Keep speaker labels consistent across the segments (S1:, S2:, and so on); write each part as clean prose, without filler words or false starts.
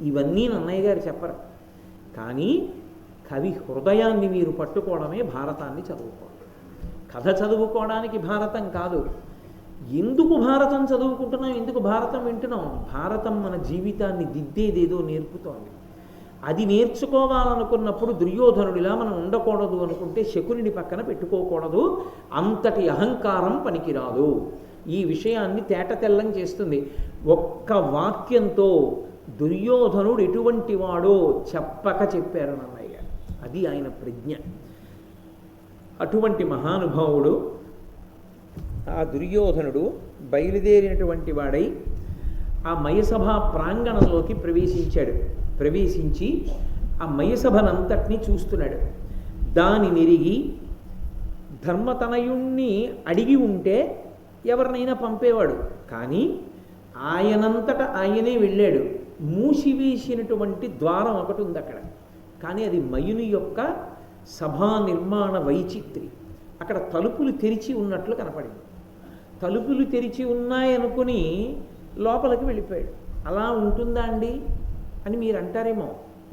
S1: ఇవన్నీ నన్నయ్య గారు చెప్పరు. కానీ కవి హృదయాన్ని మీరు పట్టుకోవడమే భారతాన్ని చదువుకోవడం. కథ చదువుకోవడానికి భారతం కాదు. ఎందుకు భారతం చదువుకుంటున్నాం, ఎందుకు భారతం వింటున్నాం? భారతం మన జీవితాన్ని దిద్దేదేదో నేర్పుతోంది. అది నేర్చుకోవాలనుకున్నప్పుడు దుర్యోధనుడిలా మనం ఉండకూడదు అనుకుంటే శకునిని పక్కన పెట్టుకోకూడదు. అంతటి అహంకారం పనికిరాదు. ఈ విషయాన్ని తేటతెల్లం చేస్తుంది. ఒక్క వాక్యంతో దుర్యోధనుడు ఎటువంటి వాడో చెప్పక చెప్పారు నన్నయ్య. అది ఆయన ప్రజ్ఞ. అటువంటి మహానుభావుడు ఆ దుర్యోధనుడు బయలుదేరినటువంటి వాడై ఆ మయసభ ప్రాంగణంలోకి ప్రవేశించి ఆ మయసభనంతటినీ చూస్తున్నాడు. దాని నెరిగి ధర్మతనయుణ్ణి అడిగి ఉంటే ఎవరినైనా పంపేవాడు. కానీ ఆయనంతట ఆయనే వెళ్ళాడు. మూసివేసినటువంటి ద్వారం ఒకటి ఉంది అక్కడ. కానీ అది మయుని యొక్క సభా నిర్మాణ వైచిత్రి. అక్కడ తలుపులు తెరిచి ఉన్నట్లు కనపడింది. తలుపులు తెరిచి ఉన్నాయనుకుని లోపలికి వెళ్ళిపోయాడు. అలా ఉంటుందా అండి అని మీరు అంటారేమో.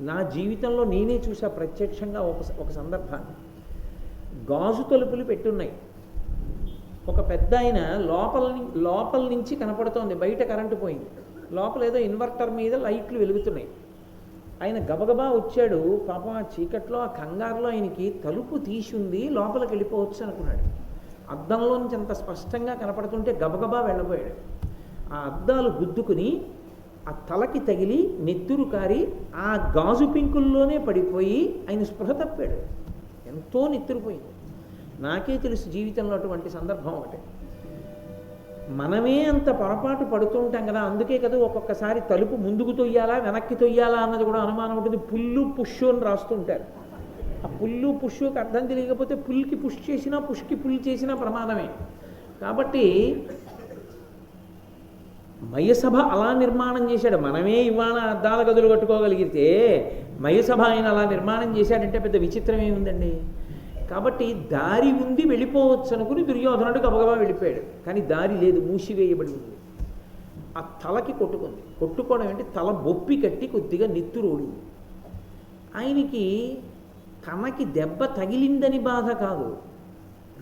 S1: నా జీవితంలో నేనే చూసా ప్రత్యక్షంగా ఒక సందర్భాన్ని. గాజు తలుపులు పెట్టున్నాయి. ఒక పెద్ద ఆయన లోపల నుంచి కనపడుతోంది. బయట కరెంటు పోయింది. లోపల ఏదో ఇన్వర్టర్ మీద లైట్లు వెలుగుతున్నాయి. ఆయన గబగబా వచ్చాడు. పాపం ఆ చీకట్లో ఆ కంగారులో ఆయనకి తలుపు తీసి ఉంది, లోపలికి వెళ్ళిపోవచ్చు అనుకున్నాడు. అద్దంలోంచి అంత స్పష్టంగా కనపడుతుంటే గబగబా వెళ్ళబోయాడు. ఆ అద్దాలు గుద్దుకుని ఆ తలకి తగిలి నెత్తురు కారి ఆ గాజు పింకుల్లోనే పడిపోయి ఆయన స్పృహ తప్పాడు. ఎంతో నెత్తురుపోయింది. నాకే తెలుసు జీవితంలో అటువంటి సందర్భం ఒకటి. మనమే అంత పొరపాటు పడుతుంటాం కదా. అందుకే కదా ఒక్కొక్కసారి తలుపు ముందుకు తొయ్యాలా వెనక్కి తొయ్యాలా అన్నది కూడా అనుమానం ఉంటుంది. పుల్లు పుష్షు అని రాస్తుంటారు. ఆ పుల్లు పుష్షుకి అర్థం తెలియకపోతే పుల్కి పుష్ చేసినా పుష్కి పుల్ చేసినా ప్రమాదమే. కాబట్టి మయసభ అలా నిర్మాణం చేశాడు. మనమే ఇవాళ అద్దాల గదులు కట్టుకోగలిగితే మయసభ ఆయన అలా నిర్మాణం చేశాడంటే పెద్ద విచిత్రం ఏముందండి. కాబట్టి దారి ఉంది, వెళ్ళిపోవచ్చు అనుకుని దుర్యోధనుడు గబగబా వెళ్ళిపోయాడు. కానీ దారి లేదు, మూసివేయబడి ఉంది. ఆ తలకి కొట్టుకుంది. కొట్టుకోవడం ఏంటి, తల బొప్పి కట్టి కొద్దిగా నెత్తురోడింది. ఆయనకి తనకి దెబ్బ తగిలిందని బాధ కాదు,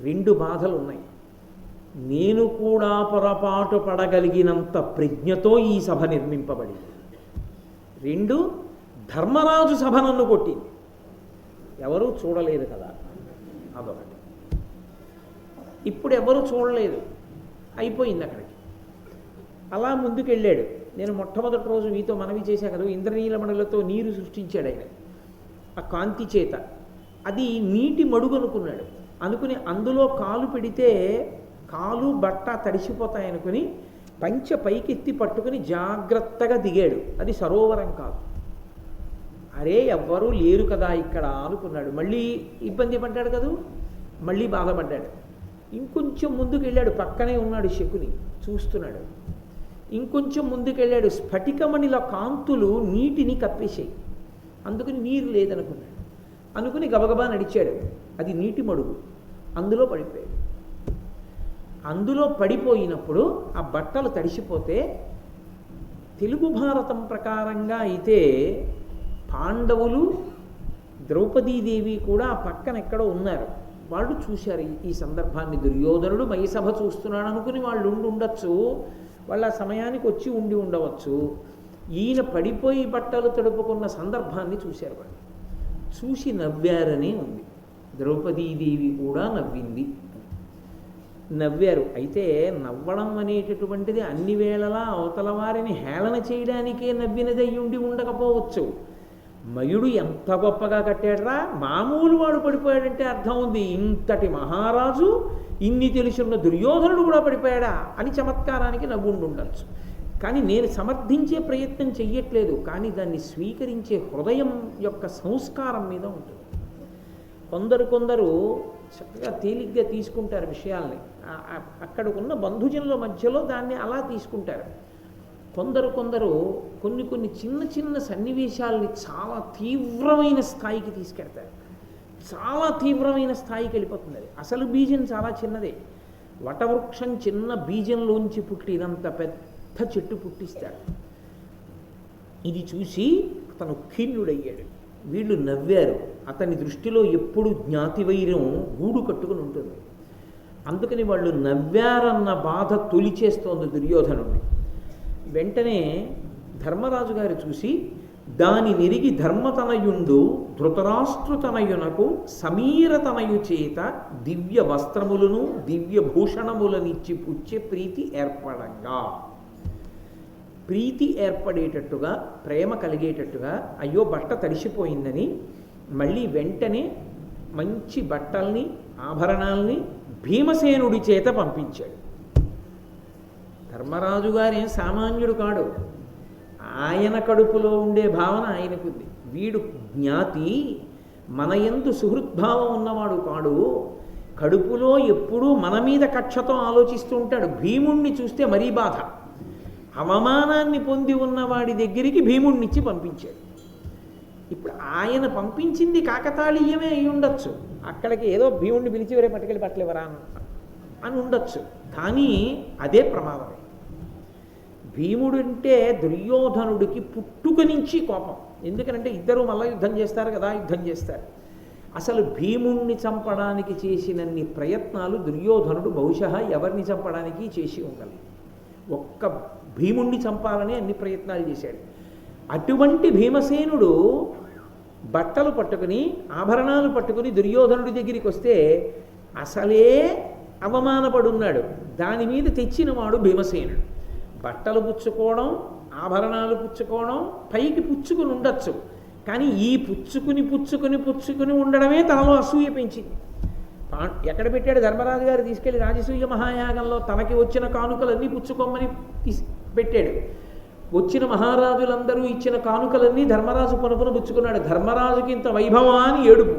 S1: రెండు బాధలు ఉన్నాయి. నేను కూడా పొరపాటు పడగలిగినంత ప్రజ్ఞతో ఈ సభ నిర్మింపబడింది. రెండు, ధర్మరాజు సభ నన్ను కొట్టింది, ఎవరూ చూడలేదు కదా, అదొకటి. ఇప్పుడు ఎవరు చూడలేదు, అయిపోయింది అక్కడికి. అలా ముందుకెళ్ళాడు. నేను మొట్టమొదటి రోజు మీతో మనవి చేశా కదా, ఇంద్రనీలమణులతో నీరు సృష్టించాడు ఆయన ఆ కాంతి చేత. అది నీటి మడుగు అనుకున్నాడు. అనుకుని అందులో కాలు పెడితే కాలు బట్ట తడిసిపోతాయనుకుని పంచె పైకెత్తి పట్టుకుని జాగ్రత్తగా దిగాడు. అది సరోవరం కాదు. అరే ఎవ్వరూ లేరు కదా ఇక్కడ అనుకున్నాడు. మళ్ళీ ఇబ్బంది పడ్డాడు కదా, మళ్ళీ బాధపడ్డాడు. ఇంకొంచెం ముందుకు వెళ్ళాడు. పక్కనే ఉన్నాడు శకుని, చూస్తున్నాడు. ఇంకొంచెం ముందుకెళ్ళాడు. స్ఫటికమణిల కాంతులు నీటిని కప్పేసాయి. అందుకని నీరు లేదనుకున్నాడు. అనుకుని గబగబా నడిచాడు. అది నీటి మడుగు, అందులో పడిపోయాడు. అందులో పడిపోయినప్పుడు ఆ బట్టలు తడిసిపోతే, తెలుగు భారతం ప్రకారంగా అయితే పాండవులు ద్రౌపదీదేవి కూడా ఆ పక్కన ఎక్కడో ఉన్నారు. వాళ్ళు చూశారు ఈ సందర్భాన్ని. దుర్యోధనుడు మయసభ చూస్తున్నాడు అనుకుని వాళ్ళు ఉండొచ్చు, వాళ్ళ సమయానికి వచ్చి ఉండి ఉండవచ్చు. ఈయన పడిపోయి బట్టలు తడుపుకున్న సందర్భాన్ని చూశారు. వాళ్ళు చూసి నవ్వారనే ఉంది. ద్రౌపదీదేవి కూడా నవ్వింది, నవ్వారు. అయితే నవ్వడం అనేటటువంటిది అన్ని వేళలా అవతల వారిని హేళన చేయడానికే నవ్వినది అయి ఉండి ఉండకపోవచ్చు. మయుడు ఎంత గొప్పగా కట్టాడరా, మామూలు వాడు పడిపోయాడంటే అర్థం ఉంది. ఇంతటి మహారాజు, ఇన్ని తెలిసిన దుర్యోధనుడు కూడా పడిపోయాడా అని చమత్కారానికి నవ్వుండి ఉండొచ్చు. కానీ నేను సమర్థించే ప్రయత్నం చెయ్యట్లేదు. కానీ దాన్ని స్వీకరించే హృదయం యొక్క సంస్కారం మీద ఉంటుంది. కొందరు చక్కగా తేలిగ్గా తీసుకుంటారు విషయాల్ని. అక్కడ ఉన్న బంధుజనుల మధ్యలో దాన్ని అలా తీసుకుంటారు. కొందరు కొన్ని చిన్న సన్నివేశాలని చాలా తీవ్రమైన స్థాయికి తీసుకెళ్తారు. చాలా తీవ్రమైన స్థాయికి వెళ్ళిపోతుంది. అది అసలు బీజం చాలా చిన్నదే. వటవృక్షం చిన్న బీజంలోంచి పుట్టినంత పెద్ద చెట్టు పుట్టిస్తాడు. ఇది చూసి అతను ఖిన్నుడయ్యాడు. వీళ్ళు నవ్వారు. అతని దృష్టిలో ఎప్పుడు జ్ఞాతివైరం గూడు కట్టుకుని ఉంటుంది. అందుకని వాళ్ళు నవ్వారన్న బాధ తొలిచేస్తోంది దుర్యోధనుడిని. వెంటనే ధర్మరాజు గారు చూసి, దాని నిరిగి ధర్మతనయుండు ధృతరాష్ట్రుతనయునకు సమీరతనయు చేత దివ్య వస్త్రములను దివ్య భూషణములనిచ్చి పుచ్చే ప్రీతి ఏర్పడంగా, ప్రీతి ఏర్పడేటట్టుగా, ప్రేమ కలిగేటట్టుగా, అయ్యో బట్ట తడిసిపోయిందని మళ్ళీ వెంటనే మంచి బట్టల్ని ఆభరణాల్ని భీమసేనుడి చేత పంపించాడు. ధర్మరాజు గారేం సామాన్యుడు కాడు. ఆయన కడుపులో ఉండే భావన ఆయనకుంది. వీడు జ్ఞాతి, మన యందు సుహృద్భావం ఉన్నవాడు కాడు. కడుపులో ఎప్పుడూ మన మీద కక్షతో ఆలోచిస్తూ ఉంటాడు. భీముణ్ణి చూస్తే మరీ బాధ. అవమానాన్ని పొంది ఉన్నవాడి దగ్గరికి భీముణ్ణిచ్చి పంపించాడు. ఇప్పుడు ఆయన పంపించింది కాకతాళీయమే అయి ఉండొచ్చు. అక్కడికి ఏదో భీముణ్ణి పిలిచి వరే పట్టుకెళ్ళి పట్టలేవరా అని ఉండొచ్చు. కానీ అదే ప్రమాదమే. భీముడంటే దుర్యోధనుడికి పుట్టుక నుంచి కోపం. ఎందుకనంటే ఇద్దరు మళ్ళా యుద్ధం చేస్తారు కదా, యుద్ధం చేస్తారు. అసలు భీముణ్ణి చంపడానికి చేసినన్ని ప్రయత్నాలు దుర్యోధనుడు బహుశా ఎవరిని చంపడానికి చేసి ఉండాలి. ఒక్క భీముణ్ణి చంపాలని అన్ని ప్రయత్నాలు చేశాడు. అటువంటి భీమసేనుడు బట్టలు పట్టుకుని ఆభరణాలు పట్టుకుని దుర్యోధనుడి దగ్గరికి వస్తే అసలే అవమానపడున్నాడు. దాని మీద తెచ్చినవాడు భీమసేనుడు. బట్టలు పుచ్చుకోవడం, ఆభరణాలు పుచ్చుకోవడం పైకి పుచ్చుకుని ఉండొచ్చు, కానీ ఈ పుచ్చుకుని పుచ్చుకుని పుచ్చుకుని ఉండడమే తనలో అసూయ పెంచింది. ఎక్కడ పెట్టాడు? ధర్మరాజు గారు తీసుకెళ్లి రాజసూయ మహాయాగంలో తనకి వచ్చిన కానుకలన్నీ పుచ్చుకోమని పెట్టాడు. వచ్చిన మహారాజులందరూ ఇచ్చిన కానుకలన్నీ ధర్మరాజు పునపున పుచ్చుకున్నాడు. ధర్మరాజుకి ఇంత వైభవా అని ఏడుపు.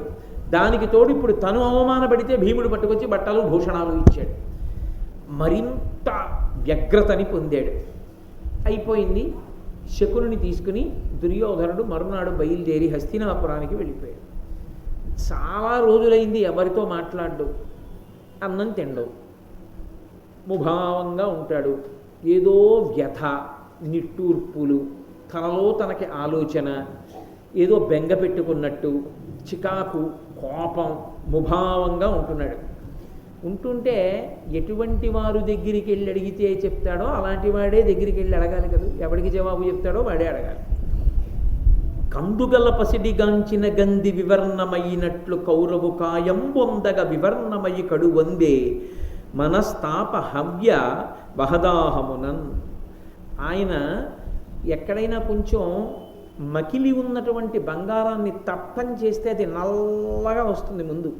S1: దానికి తోడు ఇప్పుడు తను అవమానపడితే భీముడు పట్టుకొచ్చి బట్టలు భూషణాలు ఇచ్చాడు. మరింత వ్యగ్రతని పొందాడు. అయిపోయింది. శకుని తీసుకుని దుర్యోధనుడు మరునాడు బయలుదేరి హస్తినాపురానికి వెళ్ళిపోయాడు. చాలా రోజులైంది ఎవరితో మాట్లాడు, అన్నం తిండవు, ముభావంగా ఉంటాడు. ఏదో వ్యథ, నిట్టూర్పులు, తనలో తనకి ఆలోచన, ఏదో బెంగ పెట్టుకున్నట్టు, చికాకు, కోపం, ముభావంగా ఉంటున్నాడు. ఉంటుంటే ఎటువంటి వారు దగ్గరికి వెళ్ళి అడిగితే చెప్తాడో అలాంటి వాడే దగ్గరికి వెళ్ళి అడగాలి కదా. ఎవరికి జవాబు చెప్తాడో వాడే అడగాలి. కందుగల పసిడిగాంచిన గంధి వివర్ణమైనట్లు కౌరవు కాయం పొందగ వివర్ణమయి కడు వందే మనస్తాప హవ్య వహదాహమునన్. ఆయన ఎక్కడైనా కొంచెం మకిలి ఉన్నటువంటి బంగారాన్ని తప్పని చేస్తే అది నల్లగా వస్తుంది ముందు.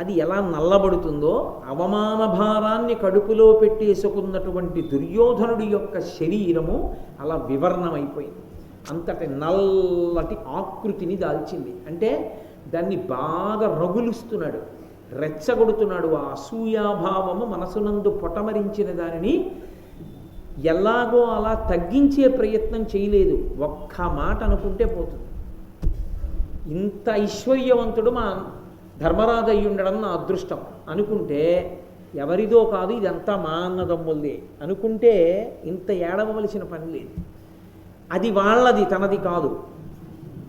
S1: అది ఎలా నల్లబడుతుందో అవమాన భారాన్ని కడుపులో పెట్టేసుకున్నటువంటి దుర్యోధనుడి యొక్క శరీరము అలా వివర్ణమైపోయింది. అంతటి నల్లటి ఆకృతిని దాల్చింది. అంటే దాన్ని బాగా రగులుస్తున్నాడు, రెచ్చగొడుతున్నాడు. ఆ అసూయాభావము మనసునందు పొటమరించిన దానిని ఎలాగో అలా తగ్గించే ప్రయత్నం చేయలేదు. ఒక్క మాట అనుకుంటే పోతుంది. ఇంత ఐశ్వర్యవంతుడు మా ధర్మరాజు అయి ఉండడం నా అదృష్టం అనుకుంటే ఎవరిదో కాదు, ఇదంతా మా అన్నదమ్ములదే అనుకుంటే ఇంత ఏడవలసిన పని లేదు. అది వాళ్ళది, తనది కాదు.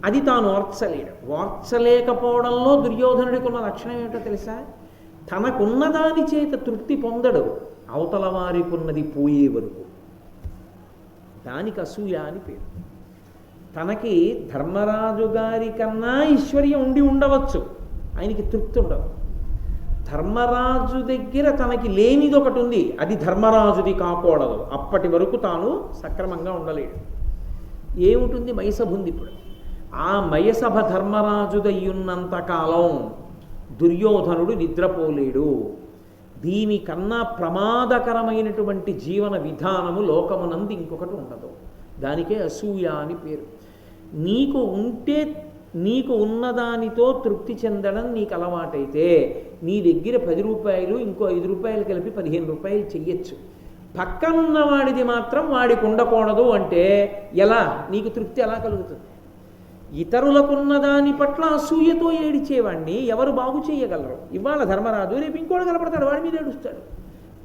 S1: అది తాను ఓర్చలేడు. ఓర్చలేకపోవడంలో దుర్యోధనుడికి ఉన్న లక్షణం ఏమిటో తెలుసా? తనకున్న దాని చేత తృప్తి పొందడు, అవతల వారికి ఉన్నది పోయే వరకు. దానికి అసూయ అని పేరు. తనకి ధర్మరాజు గారి కన్నా ఐశ్వర్యం ఉండి ఉండవచ్చు, ఆయనకి తృప్తి ఉండదు. ధర్మరాజు దగ్గర తనకి లేనిది ఒకటి ఉంది, అది ధర్మరాజుది కాకూడదు. అప్పటి వరకు తాను సక్రమంగా ఉండలేడు. ఏముంటుంది? మయసభ ఉంది. ఇప్పుడు ఆ మయసభ ధర్మరాజుదయ్యున్నంత కాలం దుర్యోధనుడు నిద్రపోలేడు. దీనికన్నా ప్రమాదకరమైనటువంటి జీవన విధానము లోకమునందు ఇంకొకటి ఉండదు. దానికే అసూయ అని పేరు. నీకు ఉంటే నీకు ఉన్నదానితో తృప్తి చెందడం నీకు అలవాటైతే నీ దగ్గర 10 రూపాయలు ఇంకో 5 రూపాయలు కలిపి 15 రూపాయలు చెయ్యొచ్చు. పక్కనున్నవాడిది మాత్రం వాడికి ఉండకూడదు అంటే ఎలా? నీకు తృప్తి ఎలా కలుగుతుంది? ఇతరులకున్న దాని పట్ల అసూయతో ఏడిచేవాడిని ఎవరు బాగు చేయగలరు? ఇవాళ ధర్మరాజు, రేపు ఇంకోటి కలపడతాడు, వాడి మీద ఏడుస్తాడు.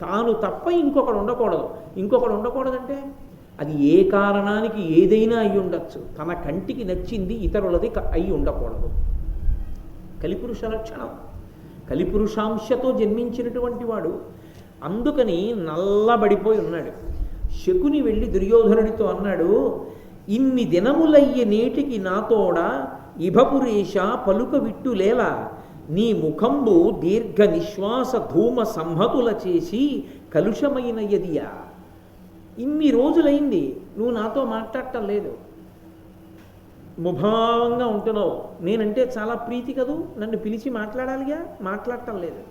S1: తాను తప్ప ఇంకొకడు ఉండకూడదు. ఇంకొకడు ఉండకూడదంటే అది ఏ కారణానికి ఏదైనా అయి ఉండొచ్చు. తన కంటికి నచ్చింది ఇతరులది అయి ఉండకూడదు. కలిపురుష లక్షణం. కలిపురుషాంశతో జన్మించినటువంటి వాడు. అందుకని నల్లబడిపోయి ఉన్నాడు. శకుని వెళ్ళి దుర్యోధనుడితో అన్నాడు, ఇన్ని దినములయ్య నేటికి నాతోడ ఇభపురేష పలుక విట్టులేలా, నీ ముఖంబు దీర్ఘ నిశ్వాస ధూమ సంహతుల చేసి కలుషమైన యదియా. ఇన్ని రోజులైంది నువ్వు నాతో మాట్లాడటం లేదు, ముభావంగా ఉంటున్నావు, నేనంటే చాలా ప్రీతి కదూ, నన్ను పిలిచి మాట్లాడాలిగా, మాట్లాడటం లేదు,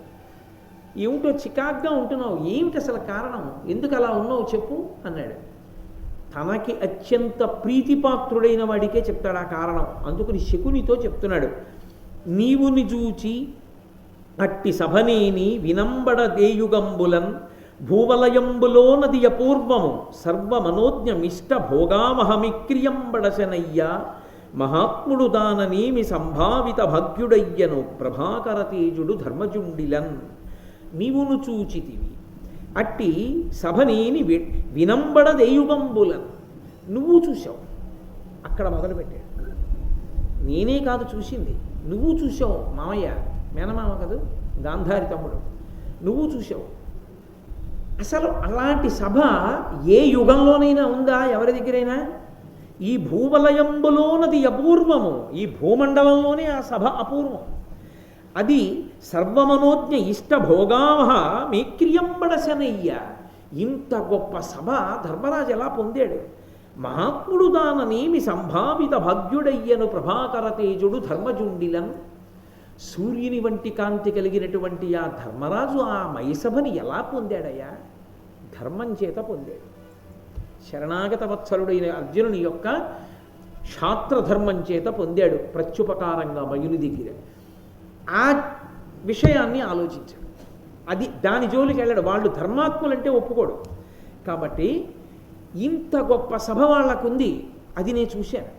S1: ఏమిటో చికాగ్గా ఉంటున్నావు, ఏమిటి అసలు కారణం, ఎందుకు అలా ఉన్నావు చెప్పు అన్నాడు. తనకి అత్యంత ప్రీతిపాత్రుడైన వాడికే చెప్తాడు ఆ కారణం. అందుకని శకునితో చెప్తున్నాడు, నీవు నిజూచి అట్టి సభనేని వినంబడ దేయుగంబులన్ భూవలయంబులో నది అపూర్వము సర్వమనోజ్ఞమిష్ట భోగామహమిక్రియంబడశనయ్య మహాత్ముడు దాననేమి సంభావిత భాగ్యుడయ్యను ప్రభాకర తేజుడు ధర్మజుండిలన్. నీవును చూచితివి అట్టి సభనేని వినంబడ దేయుగంబులన్. నువ్వు చూసావు. అక్కడ మొదలుపెట్టాడు. నేనే కాదు చూసింది, నువ్వు చూసావు. మామయ్య మేనమామ కదూ, గాంధారి తమ్ముడు, నువ్వు చూసావు. అసలు అలాంటి సభ ఏ యుగంలోనైనా ఉందా ఎవరి దగ్గరైనా? ఈ భూవలయంబులోనది అపూర్వము. ఈ భూమండలంలోనే ఆ సభ అపూర్వం. అది సర్వమనోజ్ఞ ఇష్ట భోగామహ మేక్రియంబడశనయ్య. ఇంత గొప్ప సభ ధర్మరాజు ఎలా పొందాడు? మహాత్ముడు దాననేమి సంభావిత భాగ్యుడయ్యను ప్రభాకర తేజుడు ధర్మజుండిలన్. సూర్యుని వంటి కాంతి కలిగినటువంటి ఆ ధర్మరాజు ఆ మైసభని ఎలా పొందాడయ్యా? ధర్మం చేత పొందాడు. శరణాగత వత్సలుడైన అర్జునుని యొక్క క్షాత్రధర్మం చేత పొందాడు ప్రత్యుపకారంగా మయుని దగ్గర. ఆ విషయాన్ని ఆలోచించాడు. అది దాని జోలికి వెళ్ళాడు. వాళ్ళు ధర్మాత్ములంటే ఒప్పుకోడు. కాబట్టి ఇంత గొప్ప సభ వాళ్ళకుంది, అది నేను చూశాను.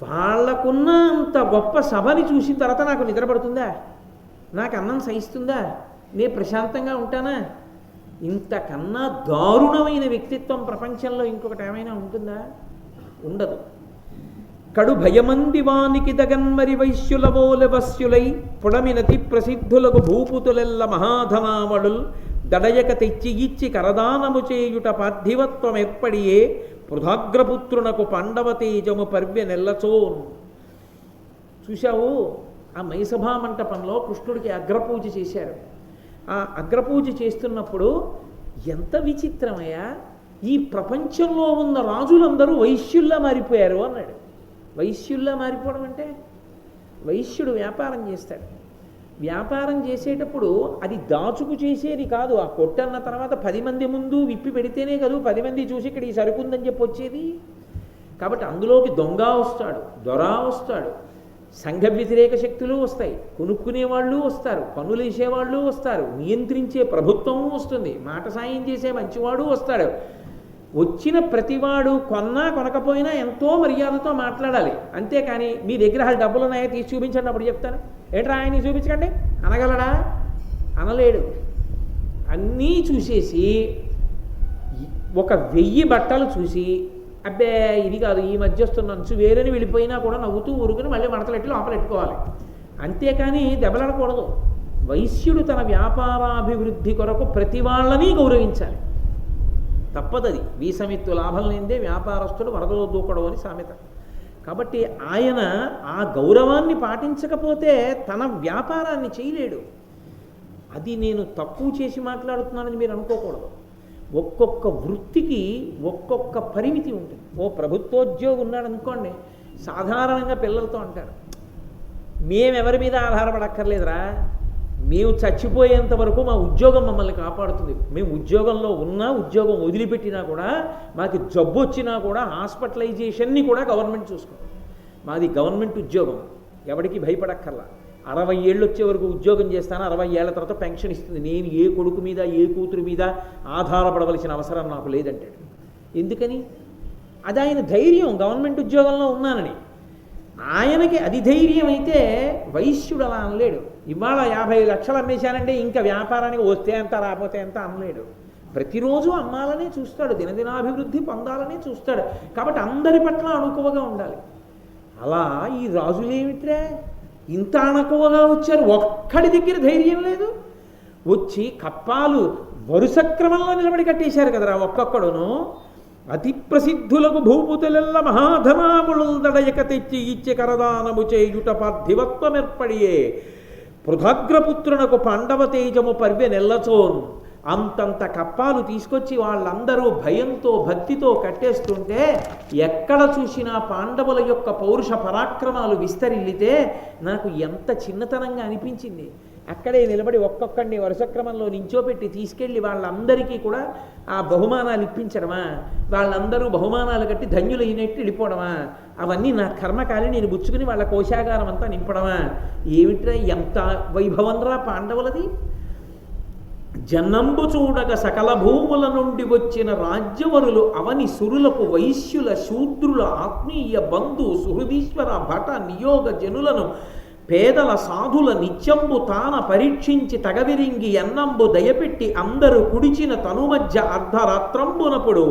S1: వాళ్ళకున్న అంత గొప్ప సభని చూసిన తర్వాత నాకు నిద్రపడుతుందా? నాకు అన్నం సహిస్తుందా? నేను ప్రశాంతంగా ఉంటానా? ఇంతకన్నా దారుణమైన వ్యక్తిత్వం ప్రపంచంలో ఇంకొకటి ఏమైనా ఉంటుందా? ఉండదు. కడు భయమంది వానికి దగన్మరి వైశ్యులవోల వశ్యులై పొడమినతి ప్రసిద్ధులకు భూపుతులెల్ల మహాధనావళుల్ దడయక తెచ్చి ఇచ్చి కరదానము చేయుట పార్థివత్వం ఏర్పడియే పృథాగ్రపుత్రునకు పాండవ తేజము పర్వ్య నెల్లచోన్. చూశావు, ఆ మైసభా మంటపంలో కృష్ణుడికి అగ్రపూజ చేశారు. ఆ అగ్రపూజ చేస్తున్నప్పుడు ఎంత విచిత్రమయ్యా, ఈ ప్రపంచంలో ఉన్న రాజులందరూ వైశ్యుల్లా మారిపోయారు అన్నాడు. వైశ్యుల్లా మారిపోవడం అంటే, వైశ్యుడు వ్యాపారం చేస్తాడు. వ్యాపారం చేసేటప్పుడు అది దాచుకు చేసేది కాదు. ఆ కొట్టన్న తర్వాత 10 మంది ముందు విప్పి పెడితేనే కాదు 10 మంది చూసి ఇక్కడ ఈ సరుకుందని చెప్పి వచ్చేది. కాబట్టి అందులోకి దొంగ వస్తాడు, దొర వస్తాడు, సంఘ వ్యతిరేక శక్తులు వస్తాయి, కొనుక్కునేవాళ్ళు వస్తారు, పన్నులు వేసేవాళ్ళు వస్తారు, నియంత్రించే ప్రభుత్వము వస్తుంది, మాట సాయం చేసే మంచివాడు వస్తాడు. వచ్చిన ప్రతివాడు కొన్నా కొనకపోయినా ఎంతో మర్యాదతో మాట్లాడాలి. అంతేకాని మీ దగ్గర డబ్బులు ఉన్నాయో తీసి చూపించండి అప్పుడు చెప్తాను, ఏంట్రా ఆయన్ని చూపించకండి అనగలడా? అనలేడు. అన్నీ చూసేసి 1000 బట్టలు చూసి అబ్బే ఇది కాదు ఈ మధ్య వస్తున్న అంచు వేరేని వెళ్ళిపోయినా కూడా నవ్వుతూ ఊరుకుని మళ్ళీ మడతలెట్టి లోపలెట్టుకోవాలి. అంతేకాని దెబ్బలాడకూడదు. వైశ్యుడు తన వ్యాపారాభివృద్ధి కొరకు ప్రతి వాళ్ళని గౌరవించాలి. తప్పదది. వీసమిత్తు లాభం లేనిదే వ్యాపారస్తుడు వరదలో దూకడం అని సామెత. కాబట్టి ఆయన ఆ గౌరవాన్ని పాటించకపోతే తన వ్యాపారాన్ని చేయలేడు. అది నేను తక్కువ చేసి మాట్లాడుతున్నానని మీరు అనుకోకూడదు. ఒక్కొక్క వృత్తికి ఒక్కొక్క పరిమితి ఉంటుంది. ఓ ప్రభుత్వోద్యోగి ఉన్నాడు అనుకోండి, సాధారణంగా పిల్లలతో అంటారు, మేమెవరి మీద ఆధారపడక్కర్లేదురా, మేము చచ్చిపోయేంత వరకు మా ఉద్యోగం మమ్మల్ని కాపాడుతుంది. మేము ఉద్యోగంలో ఉన్నా ఉద్యోగం వదిలిపెట్టినా కూడా మాకు జబ్బు వచ్చినా కూడా హాస్పిటలైజేషన్ని కూడా గవర్నమెంట్ చూసుకుంది. మాది గవర్నమెంట్ ఉద్యోగం, ఎవరికి భయపడక్కర్లా. 60 ఏళ్ళు వచ్చే వరకు ఉద్యోగం చేస్తాను, 60 ఏళ్ల తర్వాత పెన్షన్ ఇస్తుంది. నేను ఏ కొడుకు మీద ఏ కూతురు మీద ఆధారపడవలసిన అవసరం నాకు లేదంటాడు. ఎందుకని? అది ఆయన ధైర్యం, గవర్నమెంట్ ఉద్యోగంలో ఉన్నానని. ఆయనకి అది ధైర్యం అయితే వైశ్యుడు అలా అనలేడు. ఇవాళ 50 లక్షలు అమ్మేశానంటే ఇంకా వ్యాపారానికి వస్తే ఎంత రాకపోతే ఎంత అనలేడు. ప్రతిరోజు అమ్మాలనే చూస్తాడు, దినదినాభివృద్ధి పొందాలనే చూస్తాడు. కాబట్టి అందరి పట్ల అణుకువగా ఉండాలి. అలా ఈ రాజులేమిట్రే ఇంత అణకువగా వచ్చారు, ఒక్కడి దగ్గర ధైర్యం లేదు. వచ్చి కప్పాలు వరుస క్రమంలో నిలబడి కట్టేశారు కదరా ఒక్కొక్కడును. అతి ప్రసిద్ధులకు భూపుతులెల్ల మహాధనాములు దడయక తెచ్చి ఇచ్చి కరదానము చేయుట పార్థివత్వమెర్పడియే పృథగ్రపుత్రునకు పాండవ తేజము పర్వె నెల్లచోన్. అంతంత కప్పాలు తీసుకొచ్చి వాళ్ళందరూ భయంతో భక్తితో కట్టేస్తుంటే ఎక్కడ చూసినా పాండవుల యొక్క పౌరుష పరాక్రమాలు విస్తరిల్లితే నాకు ఎంత చిన్నతనంగా అనిపించింది. అక్కడే నిలబడి ఒక్కొక్కడిని వరుస క్రమంలో నించోపెట్టి తీసుకెళ్ళి వాళ్ళందరికీ కూడా ఆ బహుమానాలు ఇప్పించడమా, వాళ్ళందరూ బహుమానాలు కట్టి ధన్యులైనట్టు వెళ్ళిపోవడమా, అవన్నీ నా కర్మకాలి నేను బుచ్చుకుని వాళ్ళ కోశాగారం అంతా నింపడమా? ఏమిట్రా ఎంత వైభవంరా పాండవులది! జన్నంబు చూడగ సకల భూముల నుండి వచ్చిన రాజ్యవరులు అవని సురులకు వైశ్యుల శూద్రుల ఆత్మీయ బంధు సుహృదీశ్వర భట నియోగ జనులను పేదల సాధుల నిత్యంబు తాన పరీక్షించి తగవిరింగి ఎన్నంబు దయపెట్టి అందరూ కుడిచిన తనుమధ్య అర్ధరాత్రంబునప్పుడు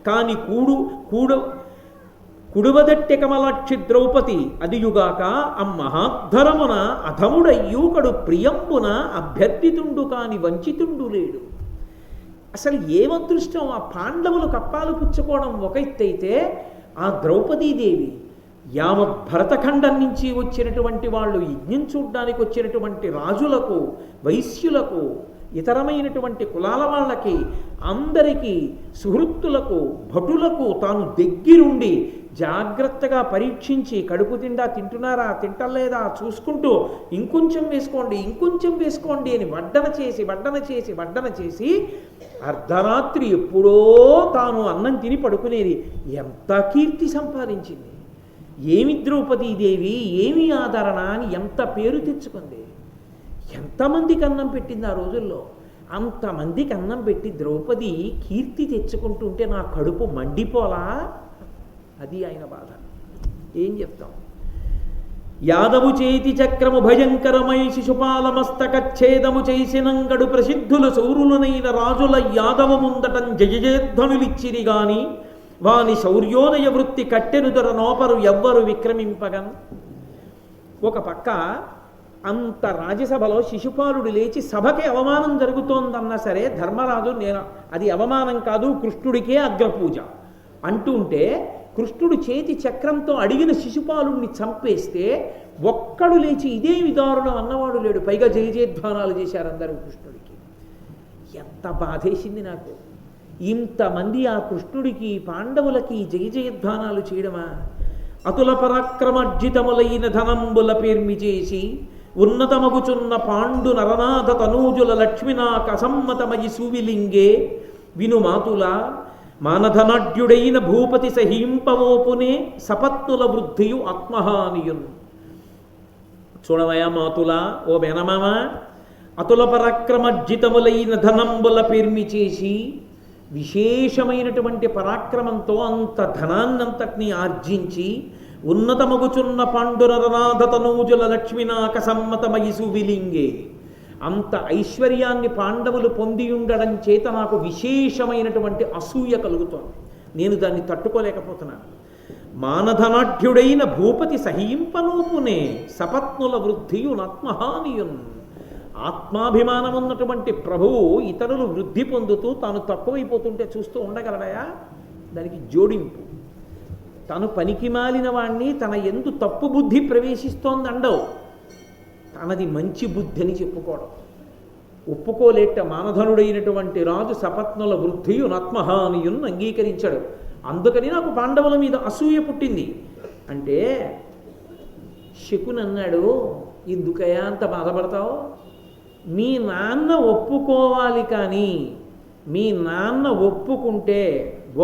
S1: కాని కుడువదట్టె కమలాక్షి ద్రౌపది అదియుగాక అమ్మహాద్ధరమున అధముడయ్యూకడు ప్రియంబున అభ్యర్థితుండు కాని వంచితుండు లేడు. అసలు ఏమదృష్టం! ఆ పాండవులు కప్పాలు పుచ్చుకోవడం ఒక ఎత్తైతే, ఆ ద్రౌపదీదేవి యావత్ భరతఖండం నుంచి వచ్చినటువంటి వాళ్ళు, యజ్ఞం చూడ్డానికి వచ్చినటువంటి రాజులకు, వైశ్యులకు, ఇతరమైనటువంటి కులాల వాళ్ళకి, అందరికీ సుహృత్తులకు, భటులకు తాను దగ్గరుండి జాగ్రత్తగా పరీక్షించి కడుపు తిండా తింటున్నారా తింటలేదా చూసుకుంటూ ఇంకొంచెం వేసుకోండి ఇంకొంచెం వేసుకోండి అని వడ్డన చేసి అర్ధరాత్రి ఎప్పుడో తాను అన్నం తిని పడుకునేది. ఎంత కీర్తి సంపాదించింది! ఏమి ద్రౌపదీదేవి, ఏమి ఆదరణ అని ఎంత పేరు తెచ్చుకుంది! ఎంతమందికి అన్నం పెట్టింది ఆ రోజుల్లో! అంతమందికి అన్నం పెట్టి ద్రౌపది కీర్తి తెచ్చుకుంటుంటే నా కడుపు మండిపోలా. అది ఆయన బాధ. ఏం చెప్తాం? యాదవు చేతి చక్రము భయంకరమై శిశుపాల మస్తకచ్ఛేదము చేసినంగడు ప్రసిద్ధులు సౌరులనైన రాజుల యాదవ ముందటం జయజయధ్వనులిచ్చిరి గాని వాని శౌర్యోదయ వృత్తి కట్టెనుదర నోపరు ఎవ్వరు విక్రమింపగన్. ఒక పక్క అంత రాజ్యసభలో శిశుపాలుడు లేచి సభకి అవమానం జరుగుతోందన్నా సరే ధర్మరాజు నేను అది అవమానం కాదు కృష్ణుడికే అగ్రపూజ అంటుంటే, కృష్ణుడు చేతి చక్రంతో అడిగిన శిశుపాలుణ్ణి చంపేస్తే ఒక్కడు లేచి ఇదే విదారుణం అన్నవాడు లేడు. పైగా జయజయధ్వానాలు చేశారు అందరూ కృష్ణుడికి. ఎంత బాధేసింది నాకు! ఇంతమంది ఆ కృష్ణుడికి పాండవులకి జయజయధ్వానాలు చేయడమా? అతుల పరాక్రమర్జితములైన ధనంబుల పేర్మి చేసి ఉన్నతమగుచున్న పాండు నరనాథ తనూజుల లక్ష్మినాక అసమ్మతమయి సువిలింగే వినుమాతుల మానధనాఢ్యుడైన భూపతి సహింపవోపునే సపత్నుల వృద్ధియు ఆత్మహానియున్. చూడవయా మాతుల, ఓ మేనమామ, అతుల పరాక్రమర్జితములైన ధనంబుల పేర్మి చేసి విశేషమైనటువంటి పరాక్రమంతో అంత ధనాన్నంతటినీ ఆర్జించి ఉన్నతమగుచున్న పాండునరనాథ తనూజుల లక్ష్మినాక సమ్మతమయి సువిలింగే, అంత ఐశ్వర్యాన్ని పాండవులు పొంది ఉండడం చేత నాకు విశేషమైనటువంటి అసూయ కలుగుతోంది. నేను దాన్ని తట్టుకోలేకపోతున్నాను. మానధనాఢ్యుడైన భూపతి సహింపనూపునే సపత్నుల వృద్ధియునాత్మహానియున్. ఆత్మాభిమానం ఉన్నటువంటి ప్రభువు ఇతరులు వృద్ధి పొందుతూ తాను తక్కువైపోతుంటే చూస్తూ ఉండగలడయా? దానికి జోడింపు. తను పనికి మాలిన వాణ్ణి తన ఎందు తప్పు బుద్ధి ప్రవేశిస్తోందండవు, తనది మంచి బుద్ధి అని చెప్పుకోవడం ఒప్పుకోలేట. మానధనుడైనటువంటి రాజు సపత్నుల వృద్ధియునాత్మహానియున్ అంగీకరించాడు. అందుకని నాకు పాండవుల మీద అసూయ పుట్టింది అంటే, శకుని అన్నాడు, ఎందుకయా అంత బాధపడతావు? మీ నాన్న ఒప్పుకోవాలి, కానీ మీ నాన్న ఒప్పుకుంటే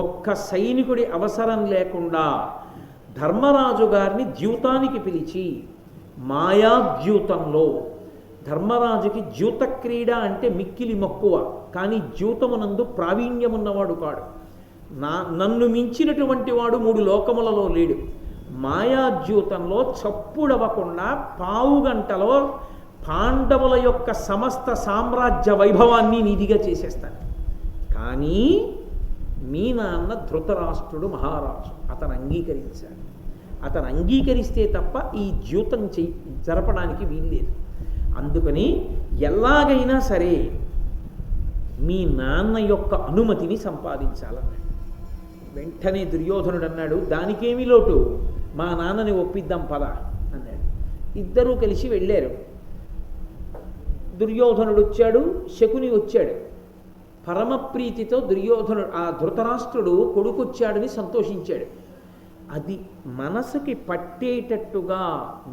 S1: ఒక్క సైనికుడి అవసరం లేకుండా ధర్మరాజు గారిని ద్యూతానికి పిలిచి మాయాద్యూతంలో, ధర్మరాజుకి ద్యూత క్రీడ అంటే మిక్కిలి మక్కువ, కానీ ద్యూతమునందు ప్రావీణ్యమున్నవాడు కాడు. నన్ను మించినటువంటి వాడు 3 లోకములలో లేడు. మాయాద్యూతంలో చప్పుడవ్వకుండా పావుగంటలో పాండవుల యొక్క సమస్త సామ్రాజ్య వైభవాన్ని నిధిగా చేసేస్తాను. కానీ కానీ మీ నాన్న ధృతరాష్ట్రుడు మహారాజు, అతను అంగీకరించాడు. అతను అంగీకరిస్తే తప్ప ఈ ద్యూతం జరపడానికి వీల్లేదు. అందుకని ఎలాగైనా సరే మీ నాన్న యొక్క అనుమతిని సంపాదించాలన్నాడు. వెంటనే దుర్యోధనుడు అన్నాడు, దానికేమీ లోటు, మా నాన్నని ఒప్పిద్దాం పద అన్నాడు. ఇద్దరూ కలిసి వెళ్ళారు. దుర్యోధనుడు వచ్చాడు, శకుని వచ్చాడు. పరమప్రీతితో దుర్యోధనుడు ఆ ధృతరాష్ట్రుడు కొడుకొచ్చాడని సంతోషించాడు. అది మనసుకి పట్టేటట్టుగా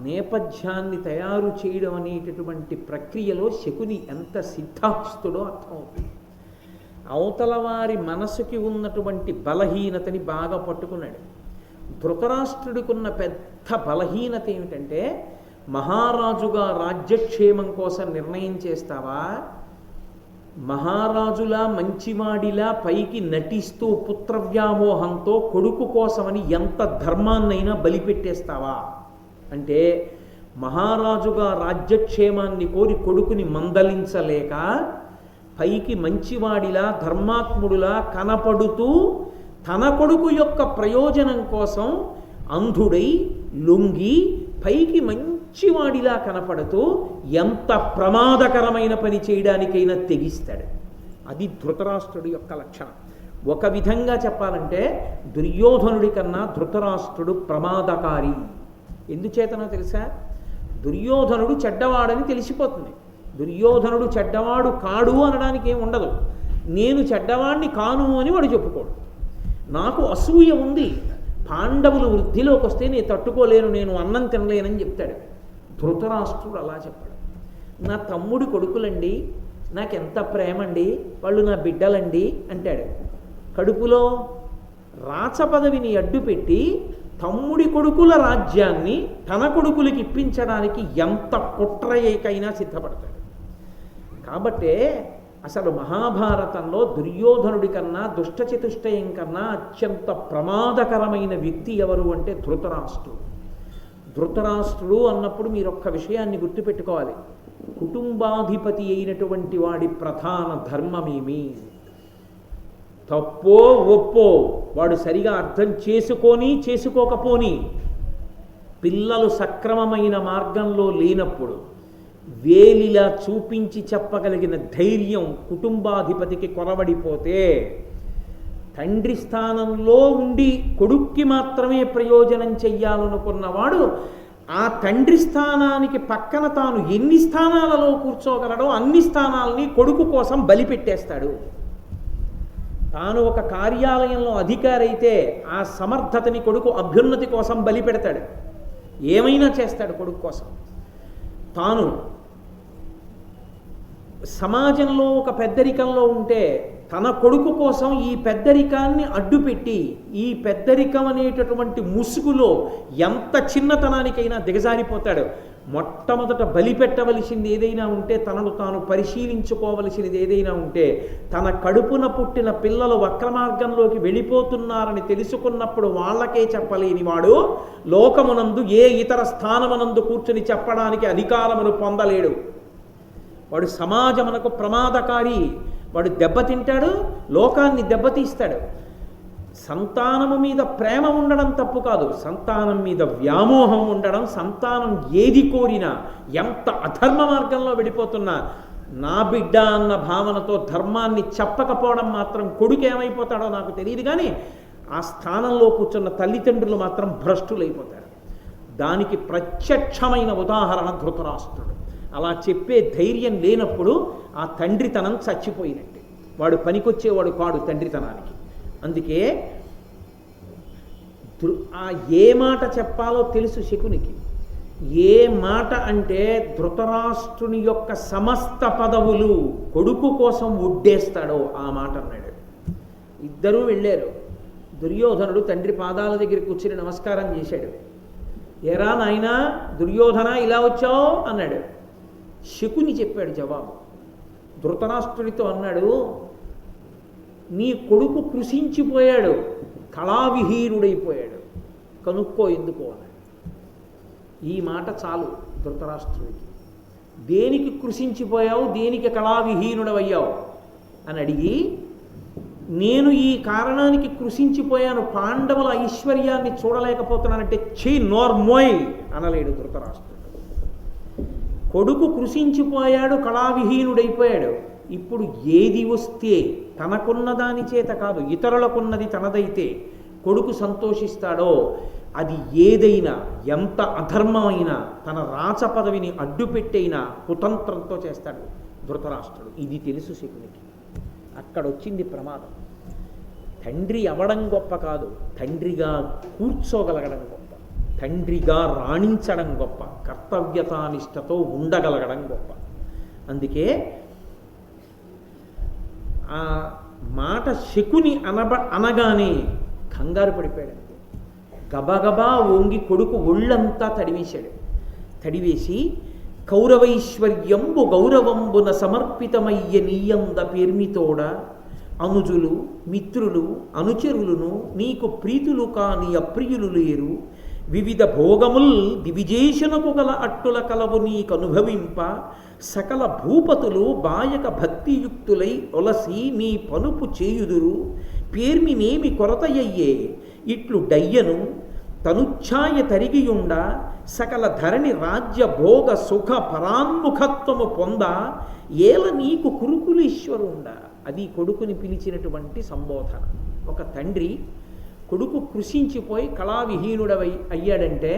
S1: నేపథ్యాన్ని తయారు చేయడం అనేటటువంటి ప్రక్రియలో శకుని ఎంత సిద్ధాస్తుడో అర్థమవుతుంది. అవతల వారి మనసుకి ఉన్నటువంటి బలహీనతని బాగా పట్టుకున్నాడు. ధృతరాష్ట్రుడికున్న పెద్ద బలహీనత ఏమిటంటే, మహారాజుగా రాజ్యక్షేమం కోసం నిర్ణయం చేస్తావా, మహారాజులా మంచివాడిలా పైకి నటిస్తూ పుత్రవ్యామోహంతో కొడుకు కోసమని ఎంత ధర్మాన్నైనా బలిపెట్టేస్తావా అంటే, మహారాజుగా రాజ్యక్షేమాన్ని కోరి కొడుకుని మందలించలేక పైకి మంచివాడిలా ధర్మాత్ముడులా కనపడుతూ తన కొడుకు యొక్క ప్రయోజనం కోసం అంధుడై లొంగి పైకి మంచివాడిలా కనపడుతూ ఎంత ప్రమాదకరమైన పని చేయడానికైనా తెగిస్తాడు. అది ధృతరాష్ట్రుడి యొక్క లక్షణం. ఒక విధంగా చెప్పాలంటే దుర్యోధనుడి కన్నా ధృతరాష్ట్రుడు ప్రమాదకారి. ఎందుచేతనో తెలుసా? దుర్యోధనుడు చెడ్డవాడని తెలిసిపోతుంది. దుర్యోధనుడు చెడ్డవాడు కాడు అనడానికి ఏం ఉండదు. నేను చెడ్డవాడిని కాను అని వాడు చెప్పుకోడు. నాకు అసూయ ఉంది, పాండవులు వృద్ధిలోకి వస్తే నేను తట్టుకోలేను, నేను అన్నం తినలేనని చెప్తాడు. ధృతరాష్ట్రుడు అలా చెప్పాడు. నా తమ్ముడి కొడుకులండి, నాకెంత ప్రేమండి, వాళ్ళు నా బిడ్డలండి అంటాడు. కడుపులో రాచపదవిని అడ్డుపెట్టి తమ్ముడి కొడుకుల రాజ్యాన్ని తన కొడుకులకి ఇప్పించడానికి ఎంత కుట్రయ్యకైనా సిద్ధపడతాడు. కాబట్టే అసలు మహాభారతంలో దుర్యోధనుడి కన్నా దుష్టచతుష్టయం కన్నా అత్యంత ప్రమాదకరమైన వ్యక్తి ఎవరు అంటే ధృతరాష్ట్రుడు. ధృతరాష్ట్రుడు అన్నప్పుడు మీరు ఒక్క విషయాన్ని గుర్తుపెట్టుకోవాలి. కుటుంబాధిపతి అయినటువంటి వాడి ప్రధాన ధర్మమేమి, తప్పో ఒప్పో వాడు సరిగా అర్థం చేసుకొని చేసుకోకపోని, పిల్లలు సక్రమమైన మార్గంలో లేనప్పుడు వేలిలా చూపించి చెప్పగలిగిన ధైర్యం కుటుంబాధిపతికి కొరవడిపోతే, తండ్రి స్థానంలో ఉండి కొడుక్కి మాత్రమే ప్రయోజనం చెయ్యాలనుకున్నవాడు ఆ తండ్రి స్థానానికి పక్కన తాను ఎన్ని స్థానాలలో కూర్చోగలడో అన్ని స్థానాలని కొడుకు కోసం బలిపెట్టేస్తాడు. తాను ఒక కార్యాలయంలో అధికారి అయితే ఆ సమర్థతని కొడుకు అభ్యున్నతి కోసం బలిపెడతాడు. ఏమైనా చేస్తాడు కొడుకు కోసం. తాను సమాజంలో ఒక పెద్దరికంలో ఉంటే తన కొడుకు కోసం ఈ పెద్దరికాన్ని అడ్డుపెట్టి ఈ పెద్దరికం అనేటటువంటి ముసుగులో ఎంత చిన్నతనానికైనా దిగజారిపోతాడు. మొట్టమొదట బలిపెట్టవలసింది ఏదైనా ఉంటే, తనను తాను పరిశీలించుకోవలసినది ఏదైనా ఉంటే, తన కడుపున పుట్టిన పిల్లలు వక్రమార్గంలోకి వెళ్ళిపోతున్నారని తెలుసుకున్నప్పుడు వాళ్ళకే చెప్పలేని వాడు లోకమునందు ఏ ఇతర స్థానమునందు కూర్చుని చెప్పడానికి అధికారమును పొందలేడు. వాడు సమాజమునకు ప్రమాదకారి. వాడు దెబ్బతింటాడు, లోకాన్ని దెబ్బతీస్తాడు. సంతానము మీద ప్రేమ ఉండడం తప్పు కాదు, సంతానం మీద వ్యామోహం ఉండడం, సంతానం ఏది కోరినా ఎంత అధర్మ మార్గంలో వెళ్ళిపోతున్నా నా బిడ్డ అన్న భావనతో ధర్మాన్ని చెప్పకపోవడం మాత్రం కొడుకు ఏమైపోతాడో నాకు తెలియదు, కానీ ఆ స్థానంలో కూర్చున్న తల్లిదండ్రులు మాత్రం భ్రష్టులైపోతారు. దానికి ప్రత్యక్షమైన ఉదాహరణ ధృతరాష్ట్రుడు. అలా చెప్పే ధైర్యం లేనప్పుడు ఆ తండ్రితనం చచ్చిపోయినట్టే. వాడు పనికొచ్చేవాడు కాడు తండ్రితనానికి. అందుకే ఆ ఏ మాట చెప్పాలో తెలుసు శకునికి. ఏ మాట అంటే ధృతరాష్ట్రుని యొక్క సమస్త పదవులు కొడుకు కోసం ఒడ్డేస్తాడో ఆ మాట అన్నాడు. ఇద్దరూ వెళ్ళారు. దుర్యోధనుడు తండ్రి పాదాల దగ్గర కూర్చుని నమస్కారం చేశాడు. ఏరా నాయనా దుర్యోధన ఇలా వచ్చావు అన్నాడు. శకుని చెప్పాడు జవాబు. ధృతరాష్ట్రుడితో అన్నాడు, నీ కొడుకు కృషించిపోయాడు, కళావిహీనుడైపోయాడు, కనుక్కో ఎందుకో అన్నాడు. ఈ మాట చాలు ధృతరాష్ట్రుడికి. దేనికి కృషించిపోయావు, దేనికి కళావిహీనుడవయ్యావు అని అడిగి నేను ఈ కారణానికి కృషించిపోయాను, పాండవుల ఐశ్వర్యాన్ని చూడలేకపోతున్నానంటే నోర్మోయ్ అనలేడు ధృతరాష్ట్రుడు. కొడుకు కృషించిపోయాడు, కళావిహీనుడైపోయాడు. ఇప్పుడు ఏది వస్తే తనకున్న దాని చేత కాదు, ఇతరులకున్నది తనదైతే కొడుకు సంతోషిస్తాడో అది ఏదైనా, ఎంత అధర్మమైనా, తన రాచ పదవిని అడ్డుపెట్టైనా కుతంత్రంతో చేస్తాడు ధృతరాష్ట్రుడు. ఇది తెలుసు శకునికి. అక్కడొచ్చింది ప్రమాదం. తండ్రి అవడం గొప్ప కాదు, తండ్రిగా కూర్చోగలగడం గొప్ప, తండ్రిగా రాణించడం గొప్ప, కర్తవ్యతానిష్టతో ఉండగలగడం గొప్ప. అందుకే ఆ మాట శకుని అనగానే కంగారు పడిపోయాడు. గబగబా వంగి కొడుకు ఒళ్ళంతా తడివేశాడు. తడివేసి కౌరవైశ్వర్యంబు గౌరవంబున సమర్పితమయ్య నీయంద పేర్మితోడ అనుజులు మిత్రులు అనుచరులను నీకు ప్రీతులు కాని అప్రియులు లేరు, వివిధ భోగముల్ దివిజేషణకు గల అట్టుల కలవు నీకనుభవింప, సకల భూపతులు బాయక భక్తియుక్తులై ఒలసి నీ పనుపు చేయుదురు, పేర్మినేమి కొరతయ్యే ఇట్లు డయ్యను తనుఛాయ తరిగియుండ, సకల ధరణి రాజ్య భోగ సుఖ పరాన్ముఖత్వము పొంద, ఏల నీకు కురుకులీశ్వరుండ. అది కొడుకుని పిలిచినటువంటి సంబోధన. ఒక తండ్రి కొడుకు కృషించిపోయి కళావిహీనుడవై అయ్యాడంటే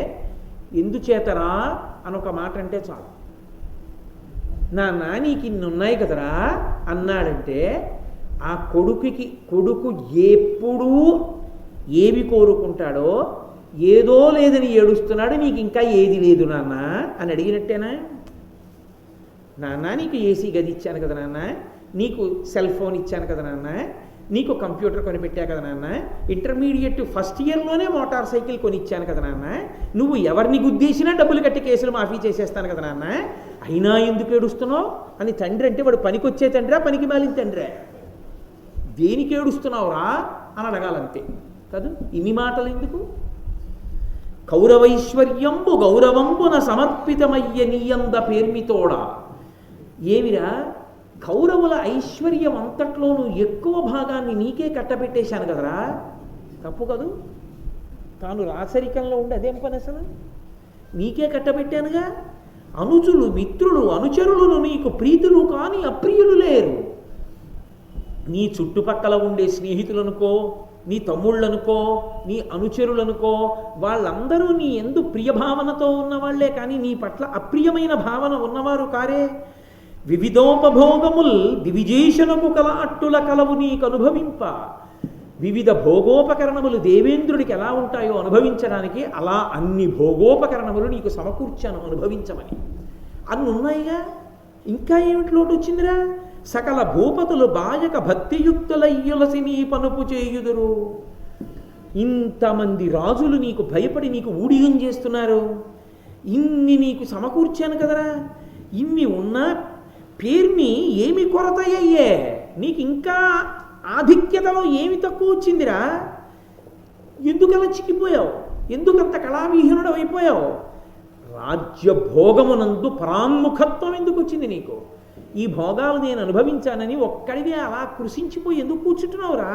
S1: ఎందుచేతరా అనొక మాట అంటే చాలు. నీకు ఇన్ని ఉన్నాయి కదరా అన్నాడంటే ఆ కొడుకు ఎప్పుడూ ఏమి కోరుకుంటాడో, ఏదో లేదని ఏడుస్తున్నాడు, నీకు ఇంకా ఏది లేదు నాన్న అని అడిగినట్టేనా? నాన్న నీకు ఏసీ గది ఇచ్చాను కదా నాన్న, నీకు సెల్ ఫోన్ ఇచ్చాను కదా నాన్న, నీకు కంప్యూటర్ కొనిపెట్టా కదా నాన్న, ఇంటర్మీడియట్ ఫస్ట్ ఇయర్లోనే మోటార్ సైకిల్ కొనిచ్చాను కదా నాన్న, నువ్వు ఎవరిని గుద్దేసినా డబ్బులు కట్టి కేసులు మాఫీ చేసేస్తాను కదా నాన్న, అయినా ఎందుకు ఏడుస్తున్నావు అని తండ్రి అంటే వాడు పనికొచ్చే తండ్రా పనికి మాలిన తండ్రే? దేనికి ఏడుస్తున్నావురా అని అడగాలంతే కాదు. ఇన్ని మాటలు ఎందుకు? కౌరవైశ్వర్యంబు గౌరవంబున సమర్పితమయ్య నీయంద పేర్మితోడ. ఏమిరా, కౌరవుల ఐశ్వర్యం అంతట్లోనూ ఎక్కువ భాగాన్ని నీకే కట్టబెట్టేశాను కదరా. తప్పు కదూ? తాను రాచరికంలో ఉండి అదేం పని అసలు? నీకే కట్టబెట్టానుగా. అనుజులు మిత్రులు అనుచరులను నీకు ప్రీతులు కాని అప్రియులు లేరు. నీ చుట్టుపక్కల ఉండే స్నేహితులనుకో, నీ తమ్ముళ్ళనుకో, నీ అనుచరులనుకో, వాళ్ళందరూ నీ ఎందు ప్రియభావనతో ఉన్నవాళ్లే కానీ నీ పట్ల అప్రియమైన భావన ఉన్నవారు కారే. వివిధోపభోగముల్ దివిజేషణకు కల అట్టుల కలవు నీకు అనుభవింప. వివిధ భోగోపకరణములు దేవేంద్రుడికి ఎలా ఉంటాయో అనుభవించడానికి అలా అన్ని భోగోపకరణములు నీకు సమకూర్చాను అనుభవించమని. అన్ని ఉన్నాయిగా, ఇంకా ఏమిటి లోటు వచ్చిందిరా? సకల భూపతులు బాయక భక్తియుక్తులయ్యులసి నీ పనుపు చేయుదురు. ఇంతమంది రాజులు నీకు భయపడి నీకు ఊడిగం చేస్తున్నారు, ఇన్ని నీకు సమకూర్చాను కదరా. ఇన్ని ఉన్నా పేర్మి ఏమి కొరతయ్యే, నీకు ఇంకా ఆధిక్యతలో ఏమి తక్కువ వచ్చిందిరా? ఎందుకలా చిక్కిపోయావు? ఎందుకంత కళావిహీనుడు అయిపోయావు? రాజ్యభోగమునందు పరాన్ముఖత్వం ఎందుకు వచ్చింది నీకు? ఈ భోగాలు నేను అనుభవించానని ఒక్కడివే అలా కృషించిపోయి ఎందుకు కూర్చుంటున్నావురా?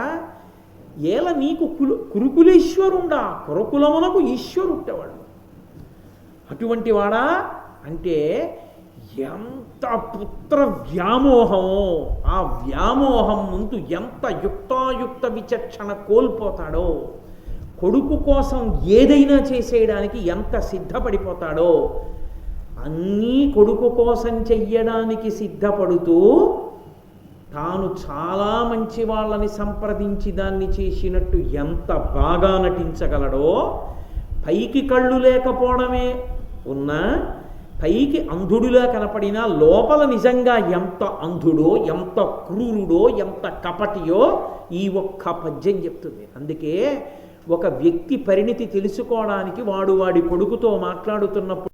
S1: ఏల నీకు కురుకులేశ్వరుండా, కురుకులమునకు ఈశ్వరుట్టవాడు. అటువంటి వాడా అంటే ఎంత పుత్ర వ్యామోహమో, ఆ వ్యామోహం ముందు ఎంత యుక్తాయుక్త విచక్షణ కోల్పోతాడో, కొడుకు కోసం ఏదైనా చేసేయడానికి ఎంత సిద్ధపడిపోతాడో, అన్నీ కొడుకు కోసం చెయ్యడానికి సిద్ధపడుతూ తాను చాలా మంచి వాళ్ళని సంప్రదించి దాన్ని చేసినట్టు ఎంత బాగా నటించగలడో, పైకి కళ్ళు లేకపోవడమే ఉన్నా పైకి అంధుడులా కనపడినా లోపల నిజంగా ఎంత అంధుడో, ఎంత క్రూరుడో, ఎంత కపటియో ఈ ఒక్క పద్యం చెప్తుంది. అందుకే ఒక వ్యక్తి పరిణితి తెలుసుకోవడానికి వాడి కొడుకుతో మాట్లాడుతున్నప్పుడు